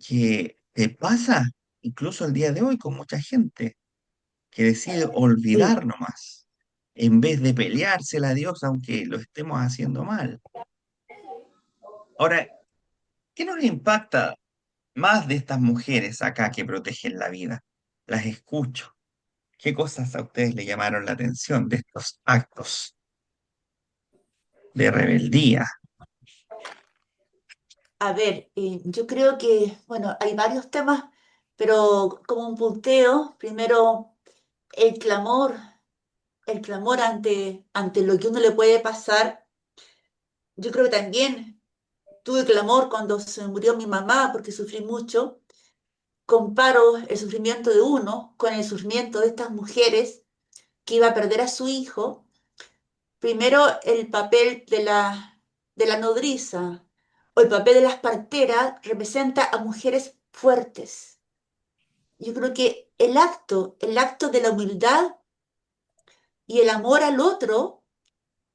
Que te pasa incluso el día de hoy con mucha gente que decide Sí, olvidar nomás, en vez de peleársela a Dios, aunque lo estemos haciendo mal. Ahora, ¿qué nos impacta más de estas mujeres acá que protegen la vida? Las escucho. ¿Qué cosas a ustedes le llamaron la atención de estos actos de rebeldía? A ver, yo creo que, bueno, hay varios temas, pero como un punteo, primero el clamor, el clamor ante lo que uno le puede pasar. Yo creo que también tuve clamor cuando se murió mi mamá porque sufrí mucho. Comparo el sufrimiento de uno con el sufrimiento de estas mujeres que iba a perder a su hijo. Primero, el papel de la nodriza o el papel de las parteras representa a mujeres fuertes. Yo creo que el acto de la humildad y el amor al otro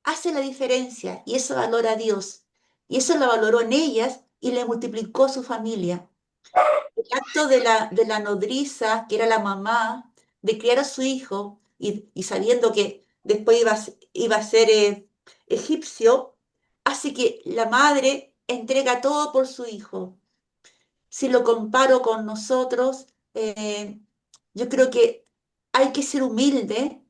hace la diferencia y eso valora a Dios. Y eso lo valoró en ellas y le multiplicó su familia. El acto de la nodriza, que era la mamá, de criar a su hijo y sabiendo que después iba a ser egipcio, hace que la madre entrega todo por su hijo. Si lo comparo con nosotros, yo creo que hay que ser humilde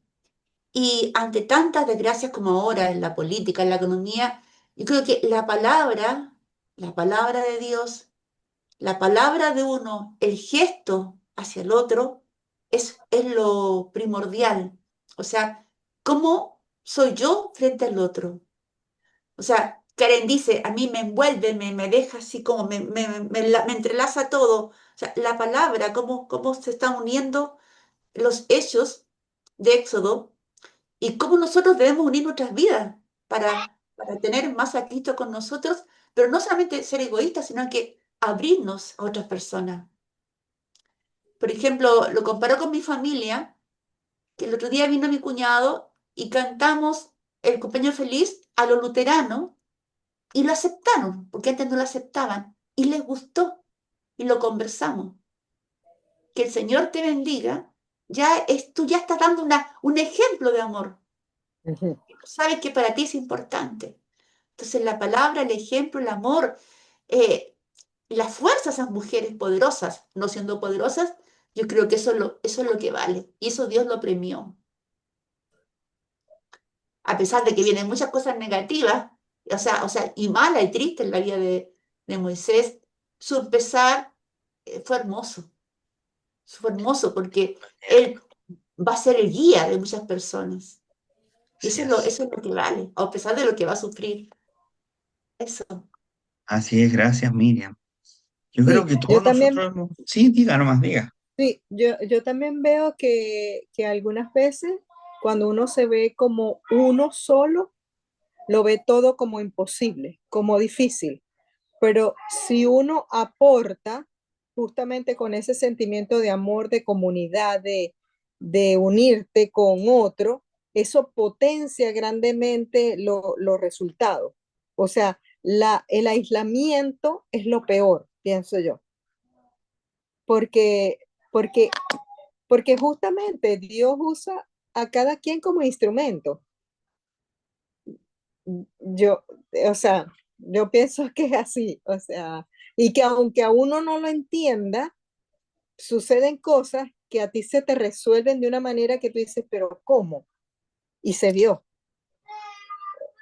y ante tantas desgracias como ahora en la política, en la economía, yo creo que la palabra de Dios, la palabra de uno, el gesto hacia el otro, es lo primordial. O sea, ¿cómo soy yo frente al otro? O sea, Karen dice, a mí me envuelve, me deja así como me entrelaza todo. O sea, la palabra, cómo se están uniendo los hechos de Éxodo y cómo nosotros debemos unir nuestras vidas para tener más a Cristo con nosotros, pero no solamente ser egoístas, sino que abrirnos a otras personas. Por ejemplo, lo comparo con mi familia, que el otro día vino mi cuñado y cantamos el cumpleaños feliz a los luteranos y lo aceptaron, porque antes no lo aceptaban, y les gustó y lo conversamos. Que el Señor te bendiga, tú ya estás dando un ejemplo de amor. ujú. Sabes que para ti es importante. Entonces la palabra, el ejemplo, el amor, eh, la fuerza a esas mujeres poderosas, no siendo poderosas, yo creo que eso es lo que vale. Y eso Dios lo premió. A pesar de que vienen muchas cosas negativas, y mala y triste en la vida de Moisés, su empezar fue hermoso porque él va a ser el guía de muchas personas. Y Así eso es lo que vale, a pesar de lo que va a sufrir. Eso. así es, gracias Miriam. Yo creo Sí, que yo todos también, nosotros hemos... Sí, diga nomás, diga. sí, yo también veo que algunas veces cuando uno se ve como uno solo, lo ve todo como imposible, como difícil. Pero si uno aporta justamente con ese sentimiento de amor, de comunidad, de unirte con otro, eso potencia grandemente los resultados. O sea, el aislamiento es lo peor, pienso yo, porque, porque, porque justamente Dios usa a cada quien como instrumento. Yo, o sea, yo pienso que es así, o sea, y que aunque a uno no lo entienda, suceden cosas que a ti se te resuelven de una manera que tú dices, pero ¿cómo? Y se dio.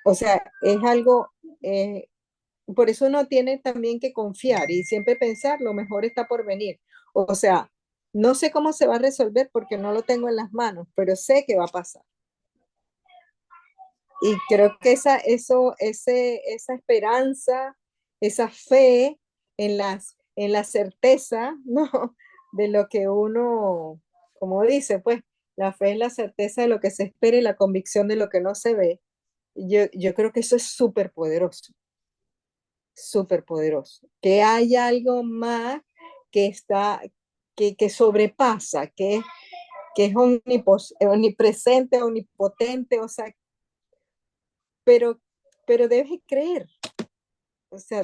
O sea, es algo, por eso uno tiene también que confiar y siempre pensar, lo mejor está por venir. O sea, no sé cómo se va a resolver porque no lo tengo en las manos, pero sé que va a pasar. Y creo que esa esperanza, esa fe en la certeza, ¿no? De lo que uno, como dice, pues, la fe es la certeza de lo que se espera y la convicción de lo que no se ve. Yo creo que eso es súper poderoso, súper poderoso. Que hay algo más que está, que sobrepasa, que es omnipresente, omnipotente, o sea, pero, pero debes creer, o sea,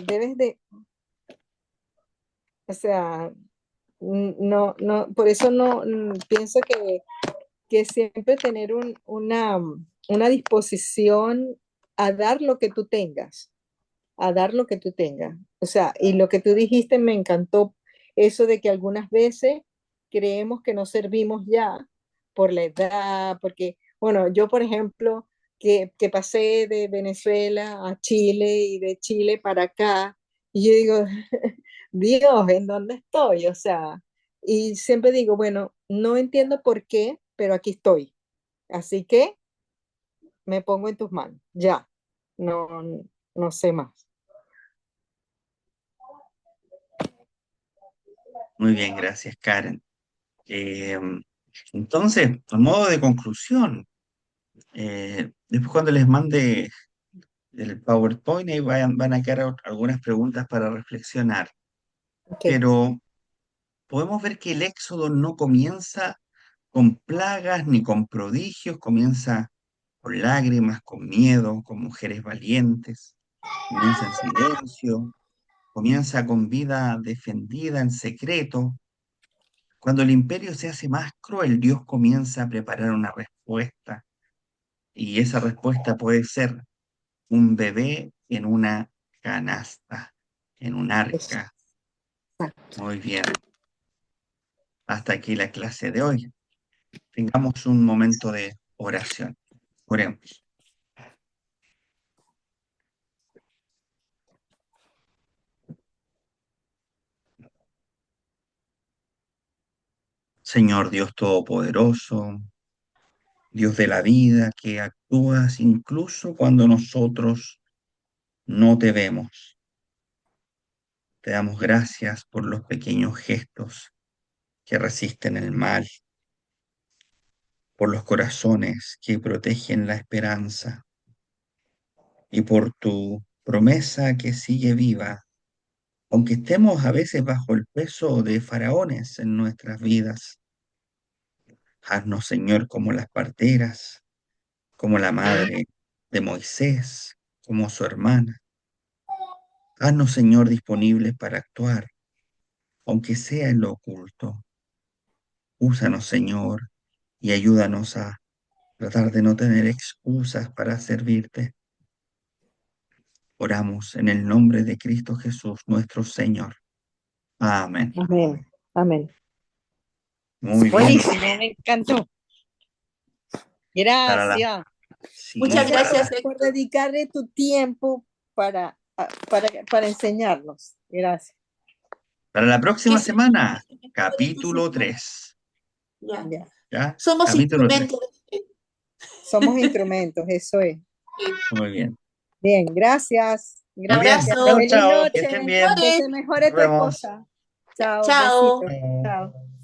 o sea, no, por eso no, pienso que siempre tener una disposición a dar lo que tú tengas, a dar lo que tú tengas. O sea, y lo que tú dijiste me encantó, eso de que algunas veces creemos que no servimos ya por la edad, porque, bueno, yo, por ejemplo, que pasé de Venezuela a Chile y de Chile para acá, y yo digo, Dios, ¿en dónde estoy? O sea, y siempre digo, bueno, no entiendo por qué, pero aquí estoy. Así que me pongo en tus manos, ya. No, no sé más. Muy bien, gracias, Karen. Eh, entonces, a modo de conclusión, después cuando les mande el PowerPoint, ahí van a quedar algunas preguntas para reflexionar. Ok. Pero podemos ver que el éxodo no comienza con plagas ni con prodigios, comienza con lágrimas, con miedo, con mujeres valientes, comienza en silencio, comienza con vida defendida en secreto. Cuando el imperio se hace más cruel, Dios comienza a preparar una respuesta y esa respuesta puede ser un bebé en una canasta, en un arca. Muy bien, hasta aquí la clase de hoy. Tengamos un momento de oración. Oremos. Señor Dios Todopoderoso, Dios de la vida, que actúas incluso cuando nosotros no te vemos. Te damos gracias por los pequeños gestos que resisten el mal, por los corazones que protegen la esperanza y por tu promesa que sigue viva, aunque estemos a veces bajo el peso de faraones en nuestras vidas. Haznos, Señor, como las parteras, como la madre de Moisés, como su hermana. Haznos, Señor, disponibles para actuar, aunque sea en lo oculto. Úsanos, Señor, y ayúdanos a tratar de no tener excusas para servirte. Oramos en el nombre de Cristo Jesús, nuestro Señor. Amén. Amén. Amén. Muy bien. Buenísimo, me encantó. Para la, Gracias. sí, Muchas Gracias gracias, por Héctor. dedicarle tu tiempo para enseñarnos. Gracias. para la Que próxima se semana, bonitos capítulo sus- 3. Ya. ¿Ya? Somos Capítulo 3. instrumentos de Somos instrumentos, eso es. Muy bien. Bien, gracias. Un Muy bien. Gracias. Chao, abrazo. Feliz chao. Que noche. estén bien. Que Flores. te mejore Nos tu vemos. esposa. Chao, Chao. besitos. Chao. Chao.